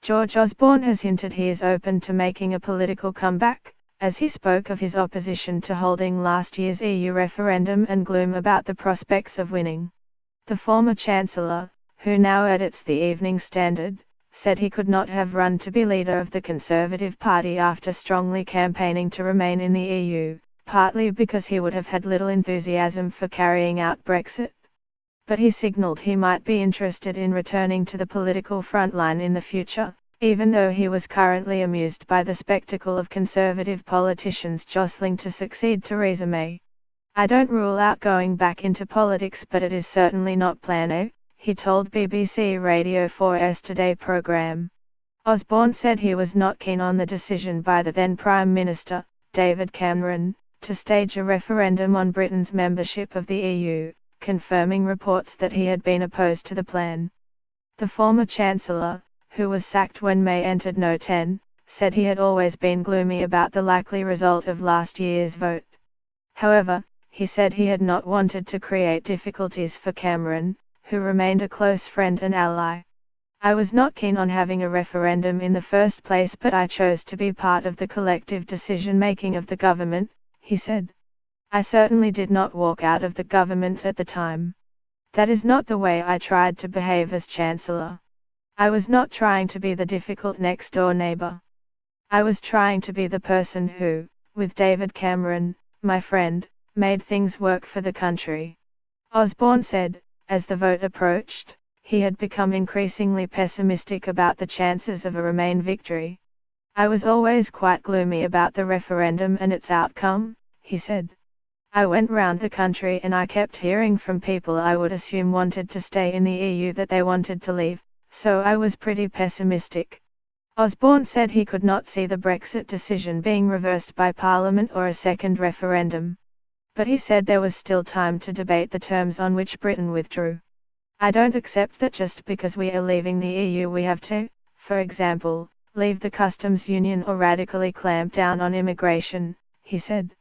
George Osborne has hinted he is open to making a political comeback, as he spoke of his opposition to holding last year's EU referendum and gloom about the prospects of winning. The former Chancellor, who now edits the Evening Standard, said he could not have run to be leader of the Conservative Party after strongly campaigning to remain in the EU, partly because he would have had little enthusiasm for carrying out Brexit. But he signalled he might be interested in returning to the political frontline in the future, even though he was currently amused by the spectacle of Conservative politicians jostling to succeed Theresa May. "I don't rule out going back into politics, but it is certainly not Plan A," he told BBC Radio 4's Today programme. Osborne said he was not keen on the decision by the then Prime Minister, David Cameron, to stage a referendum on Britain's membership of the EU, confirming reports that he had been opposed to the plan. The former Chancellor, who was sacked when May entered No. 10, said he had always been gloomy about the likely result of last year's vote. However, he said he had not wanted to create difficulties for Cameron, who remained a close friend and ally. "I was not keen on having a referendum in the first place, but I chose to be part of the collective decision-making of the government," he said. "I certainly did not walk out of the government at the time. That is not the way I tried to behave as Chancellor. I was not trying to be the difficult next-door neighbour. I was trying to be the person who, with David Cameron, my friend, made things work for the country." Osborne said, as the vote approached, he had become increasingly pessimistic about the chances of a Remain victory. "I was always quite gloomy about the referendum and its outcome," he said. "I went round the country and I kept hearing from people I would assume wanted to stay in the EU that they wanted to leave, so I was pretty pessimistic." Osborne said he could not see the Brexit decision being reversed by Parliament or a second referendum. But he said there was still time to debate the terms on which Britain withdrew. "I don't accept that just because we are leaving the EU we have to, for example, leave the customs union or radically clamp down on immigration," he said.